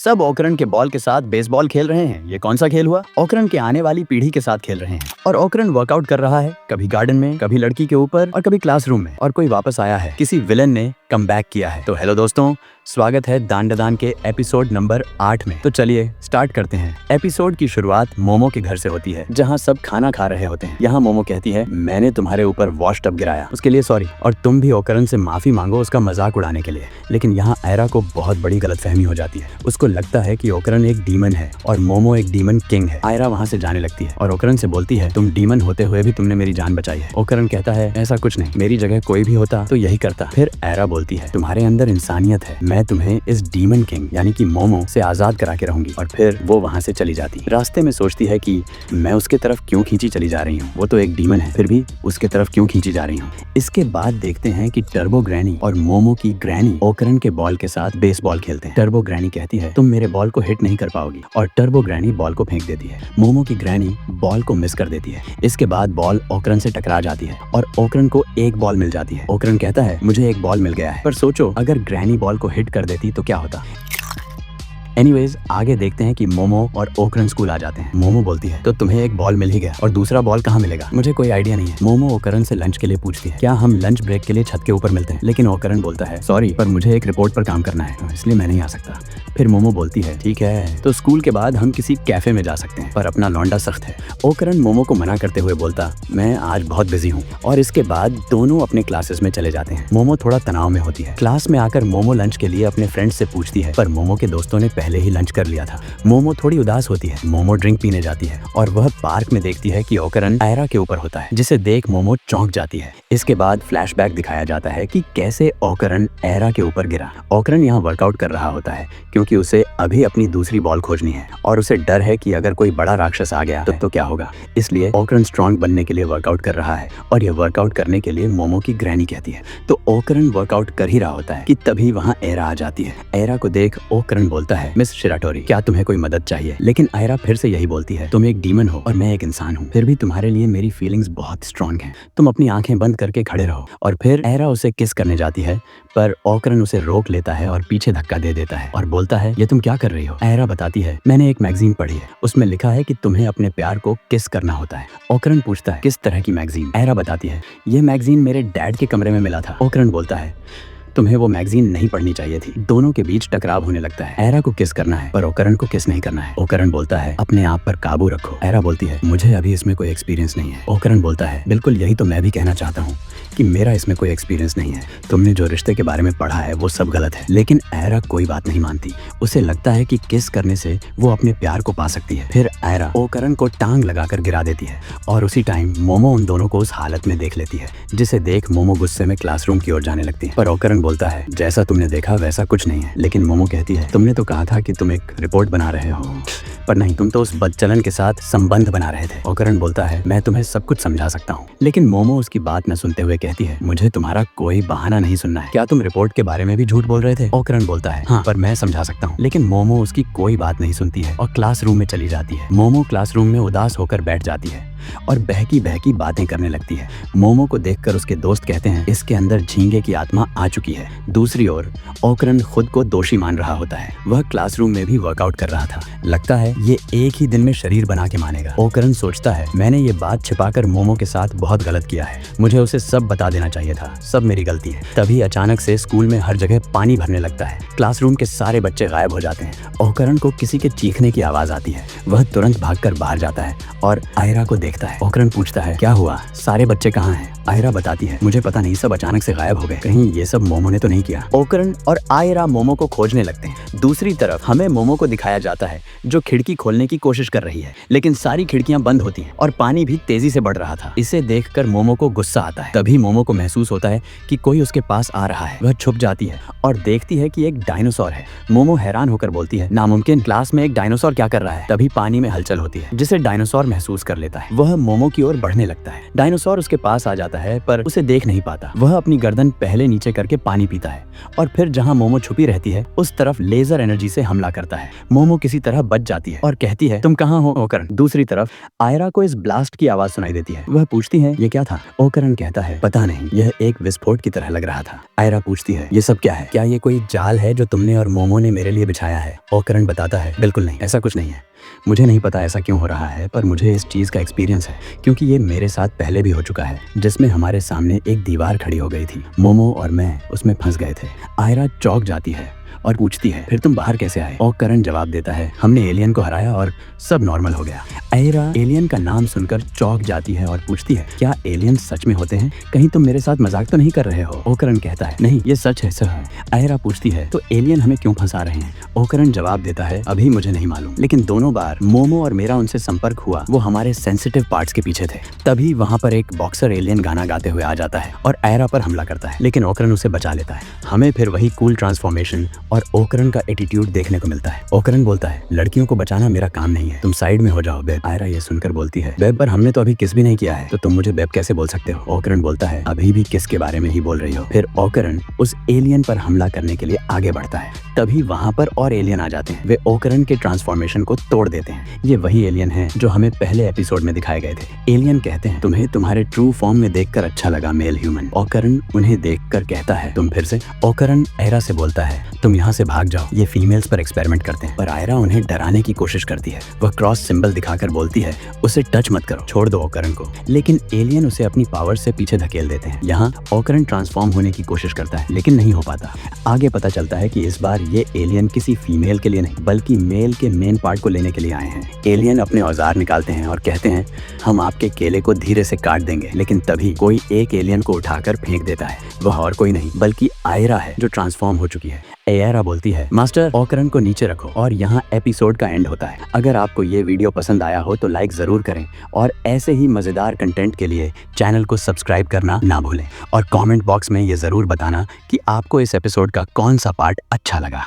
सब ओकरन के बॉल के साथ बेसबॉल खेल रहे हैं। ये कौन सा खेल हुआ? ओकरन के आने वाली पीढ़ी के साथ खेल रहे हैं और ओकरन वर्कआउट कर रहा है, कभी गार्डन में, कभी लड़की के ऊपर और कभी क्लासरूम में। और कोई वापस आया है, किसी विलन ने कम बैक किया है। तो हेलो दोस्तों, स्वागत है दान के एपिसोड नंबर 8 में। तो चलिए स्टार्ट करते हैं। एपिसोड की शुरुआत मोमो के घर से होती है, जहाँ सब खाना खा रहे होते हैं। यहाँ मोमो कहती है, मैंने तुम्हारे ऊपर वॉश टब गिराया, उसके लिए सॉरी, और तुम भी ओकरन से माफी मांगो उसका मजाक उड़ाने के लिए। लेकिन यहाँ आयरा को बहुत बड़ी गलतफहमी हो जाती है। उसको लगता है कि ओकरन एक डीमन है और मोमो एक डीमन किंग है। आयरा वहाँ से जाने लगती है और ओकरन से बोलती है, तुम डीमन होते हुए भी तुमने मेरी जान बचाई है। ओकरन कहता है, ऐसा कुछ नहीं, मेरी जगह कोई भी होता तो यही करता। फिर आयरा बोलती है, तुम्हारे अंदर इंसानियत है, मैं तुम्हें इस डीमन किंग यानी कि मोमो से आजाद करा के रहूंगी। और फिर वो वहाँ से चली जाती है। रास्ते में सोचती है कि मैं उसके तरफ क्यों खींची चली जा रही हूँ, वो तो एक डीमन है, फिर भी उसके तरफ क्यों खींची जा रही हूँ। इसके बाद देखते हैं कि टर्बो ग्रैनी और मोमो की ग्रैनी ओकरन के बॉल के साथ बेसबॉल खेलते हैं। टर्बो ग्रैनी कहती है, तुम मेरे बॉल को हिट नहीं कर पाओगी, और टर्बो ग्रैनी बॉल को फेंक देती है। मोमो की ग्रैनी बॉल को मिस कर देती है। इसके बाद बॉल ओकरन से टकरा जाती है और ओकरन को एक बॉल मिल जाती है। ओकरन कहता है, मुझे एक बॉल मिल गया है। पर सोचो, अगर ग्रैनी बॉल को हिट कर देती तो क्या होता। एनीवेज, आगे देखते हैं कि मोमो और ओकरन स्कूल आ जाते हैं। मोमो बोलती है, तो तुम्हें एक बॉल मिल ही गया, और दूसरा बॉल कहाँ मिलेगा? मुझे कोई आइडिया नहीं है। मोमो ओकरन से लंच के लिए पूछती है, क्या हम लंच ब्रेक के लिए छत के ऊपर मिलते हैं? लेकिन ओकरन बोलता है, सॉरी, पर मुझे एक रिपोर्ट पर काम करना है, इसलिए मैं नहीं आ सकता। फिर मोमो बोलती है, ठीक है, तो स्कूल के बाद हम किसी कैफे में जा सकते हैं, पर अपना लौंडा सख्त है। ओकरन मोमो को मना करते हुए बोलता, मैं आज बहुत बिजी हूँ। और इसके बाद दोनों अपने क्लासेस में चले जाते हैं। मोमो थोड़ा तनाव में होती है। क्लास में आकर मोमो लंच के लिए अपने फ्रेंड से पूछती है, पर मोमो के दोस्तों ने पहले ही लंच कर लिया था। मोमो थोड़ी उदास होती है। मोमो ड्रिंक पीने जाती है और वह पार्क में देखती है कि ओकरन आयरा के ऊपर होता है, जिसे देख मोमो चौंक जाती है। इसके बाद फ्लैशबैक दिखाया जाता है कि कैसे ओकरन आयरा के ऊपर गिरा। ओकरन यहाँ वर्कआउट कर रहा होता है क्योंकि उसे अभी अपनी दूसरी बॉल खोजनी है और उसे डर है कि अगर कोई बड़ा राक्षस आ गया तो क्या होगा। इसलिए ओकरन स्ट्रॉन्ग बनने के लिए वर्कआउट कर रहा है और यह वर्कआउट करने के लिए मोमो की ग्रैनी कहती है। तो ओकरन वर्कआउट कर ही रहा होता है कि तभी वहाँ आयरा आ जाती है। आयरा को देख ओकरन बोलता है, मिस शिराटोरी, क्या तुम्हें कोई मदद चाहिए? लेकिन आयरा फिर से यही बोलती है, तुम एक डीमन हो और मैं एक इंसान हूँ, फिर भी तुम्हारे लिए मेरी फीलिंग्स बहुत स्ट्रॉन्ग हैं। तुम अपनी आंखें बंद करके खड़े रहो। और फिर आयरा उसे किस करने जाती है, पर ओकरन उसे रोक लेता है और पीछे धक्का दे देता है और बोलता है, ये तुम क्या कर रही हो? आयरा बताती है, मैंने एक मैगजीन पढ़ी है, उसमें लिखा है कि तुम्हें अपने प्यार को किस करना होता है। ओकरन पूछता है, किस तरह की मैगजीन? आयरा बताती है, ये मैगजीन मेरे डैड के कमरे में मिला था। ओकरन बोलता है, तुम्हें वो मैगजीन नहीं पढ़नी चाहिए थी। दोनों के बीच टकराव होने लगता है। आयरा को किस करना है पर ओकरन को किस नहीं करना है। ओकरन बोलता है, अपने आप पर काबू रखो। आयरा बोलती है, मुझे अभी इसमें कोई एक्सपीरियंस नहीं है। ओकरन बोलता है, बिल्कुल यही तो मैं भी कहना चाहता हूँ कि मेरा इसमें कोई एक्सपीरियंस नहीं है। तुमने जो रिश्ते के बारे में पढ़ा है वो सब गलत है। लेकिन आयरा कोई बात नहीं मानती। उसे लगता है कि किस करने से वो अपने प्यार को पा सकती है। फिर आयरा ओकरन को टांग लगाकर गिरा देती है और उसी टाइम मोमो उन दोनों को उस हालत में देख लेती है, जिसे देख मोमो गुस्से में क्लासरूम की ओर जाने लगती है। पर ओकरन बोलता है, जैसा तुमने देखा वैसा कुछ नहीं है। लेकिन मोमो कहती है, तुमने तो कहा था कि तुम एक रिपोर्ट बना रहे हो, पर नहीं, तुम तो उस बदचलन के साथ संबंध बना रहे थे। ओकरन बोलता है, मैं तुम्हें सब कुछ समझा सकता हूँ। लेकिन मोमो उसकी बात न सुनते हुए कहती है, मुझे तुम्हारा कोई बहाना नहीं सुनना है। क्या तुम रिपोर्ट के बारे में भी झूठ बोल रहे थे? ओकरन बोलता है, हाँ, पर मैं समझा सकता हूँ। लेकिन मोमो उसकी कोई बात नहीं सुनती है और क्लासरूम में चली जाती है। मोमो क्लासरूम में उदास होकर बैठ जाती है और बहकी बहकी बातें करने लगती है। मोमो को देखकर उसके दोस्त कहते हैं, इसके अंदर झींगे की आत्मा आ चुकी है। दूसरी ओर ओकरन खुद को दोषी मान रहा होता है। वह क्लासरूम में भी वर्कआउट कर रहा था। लगता है ये एक ही दिन में शरीर बना के मानेगा। ओकरन सोचता है, मैंने ये बात छिपाकर मोमो के साथ बहुत गलत किया है, मुझे उसे सब बता देना चाहिए था, सब मेरी गलती है। तभी अचानक से स्कूल में हर जगह पानी भरने लगता है। क्लासरूम के सारे बच्चे गायब हो जाते हैं। ओकरन को किसी के चीखने की आवाज आती है। वह तुरंत भागकर बाहर जाता है और आयरा को देखता है। ओकरन पूछता है, क्या हुआ, सारे बच्चे कहाँ हैं? आयरा बताती है, मुझे पता नहीं, सब अचानक से गायब हो गए, कहीं ये सब मोमो ने तो नहीं किया। ओकरन और आयरा मोमो को खोजने लगते हैं। दूसरी तरफ हमें मोमो को दिखाया जाता है जो खिड़की खोलने की कोशिश कर रही है, लेकिन सारी खिड़कियां बंद होती हैं और पानी भी तेजी से बढ़ रहा था। इसे देखकर मोमो को गुस्सा आता है। तभी मोमो को महसूस होता है कि कोई उसके पास आ रहा है। वह छुप जाती है और देखती है कि एक डायनासोर है। मोमो हैरान होकर बोलती है, नामुमकिन, क्लास में एक डायनासोर क्या कर रहा है? तभी पानी में हलचल होती है, जिसे डायनासोर महसूस कर लेता है। वह मोमो की ओर बढ़ने लगता है। डायनासोर उसके पास आ जाता जाता है पर उसे देख नहीं पाता। वह अपनी गर्दन पहले नीचे करके पानी पीता है और फिर जहाँ मोमो छुपी रहती है उस तरफ लेजर एनर्जी से हमला करता है। मोमो किसी तरह बच जाती है और कहती है तुम कहाँ हो ओकरन। दूसरी तरफ आयरा को इस ब्लास्ट की आवाज सुनाई देती है। वह पूछती है ये क्या था। ओकरन कहता है पता नहीं, यह एक विस्फोट की तरह लग रहा था। आयरा पूछती है ये सब क्या है, क्या ये कोई जाल है जो तुमने और मोमो ने मेरे लिए बिछाया है। ओकरन बताता है बिल्कुल नहीं, ऐसा कुछ नहीं है। मुझे नहीं पता ऐसा क्यों हो रहा है पर मुझे इस चीज का एक्सपीरियंस है क्योंकि ये मेरे साथ पहले भी हो चुका है, जिसमें हमारे सामने एक दीवार खड़ी हो गई थी। मोमो और मैं उसमें फंस गए थे। आयरा चौंक जाती है और पूछती है फिर तुम बाहर कैसे आए। ओकरन जवाब देता है हमने एलियन को हराया और सब नॉर्मल हो गया। आयरा एलियन का नाम सुनकर चौंक जाती है और पूछती है क्या एलियन सच में होते हैं, कहीं तुम मेरे साथ मजाक तो नहीं कर रहे हो। ओकरन कहता है नहीं, ये सच है सर। आयरा पूछती है तो एलियन हमें क्यों फंसा रहे हैं। ओकरन जवाब देता है अभी मुझे नहीं मालूम, लेकिन दोनों बार मोमो और मेरा उनसे संपर्क हुआ वो हमारे सेंसिटिव पार्ट्स के पीछे थे। तभी वहाँ पर एक बॉक्सर एलियन गाना गाते हुए आ जाता है और आयरा पर हमला करता है, लेकिन ओकरन उसे बचा लेता है। हमें फिर वही कूल ट्रांसफॉर्मेशन और ओकरन का एटीट्यूड देखने को मिलता है। ओकरन बोलता है लड़कियों को बचाना मेरा काम नहीं है, तुम साइड में हो जाओ बेब। आयरा ये सुनकर बोलती है बेब पर हमने तो अभी किस भी नहीं किया है, तो तुम मुझे बेब कैसे बोल सकते हो। ओकरन बोलता है अभी भी किस के बारे में ही बोल रही हो। फिर ओकरन उस एलियन पर हमला करने के लिए आगे बढ़ता है। तभी वहाँ पर और एलियन आ जाते हैं। वे ओकरन के ट्रांसफॉर्मेशन को तोड़ देते हैं। ये वही एलियन है जो हमें पहले एपिसोड में दिखाए गए थे। एलियन कहते हैं तुम्हें तुम्हारे ट्रू फॉर्म में देखकर अच्छा लगा मेल ह्यूमन। ओकरन उन्हें देखकर कहता है तुम फिर से। ओकरन आयरा से बोलता है तुम यहाँ से भाग जाओ, ये फीमेल्स पर एक्सपेरिमेंट करते हैं। पर आयरा उन्हें डराने की कोशिश करती है। वह क्रॉस सिंबल दिखाकर बोलती है उसे टच मत करो, छोड़ दो ओकरन को। लेकिन एलियन उसे अपनी पावर से पीछे धकेल देते हैं। यहाँ ओकरन ट्रांसफॉर्म होने की कोशिश करता है लेकिन नहीं हो पाता। आगे पता चलता है कि इस बार ये एलियन किसी फीमेल के लिए नहीं बल्कि मेल के मेन पार्ट को लेने के लिए आए हैं। एलियन अपने औजार निकालते हैं और कहते हैं हम आपके केले को धीरे से काट देंगे। लेकिन तभी कोई एक एलियन को उठाकर फेंक देता है। वह और कोई नहीं बल्कि आयरा है जो ट्रांसफॉर्म हो चुकी है। आयरा बोलती है मास्टर ओकरन को नीचे रखो और यहाँ एपिसोड का एंड होता है। अगर आपको ये वीडियो पसंद आया हो तो लाइक जरूर करें और ऐसे ही मजेदार कंटेंट के लिए चैनल को सब्सक्राइब करना ना भूलें और कमेंट बॉक्स में ये जरूर बताना कि आपको इस एपिसोड का कौन सा पार्ट अच्छा लगा।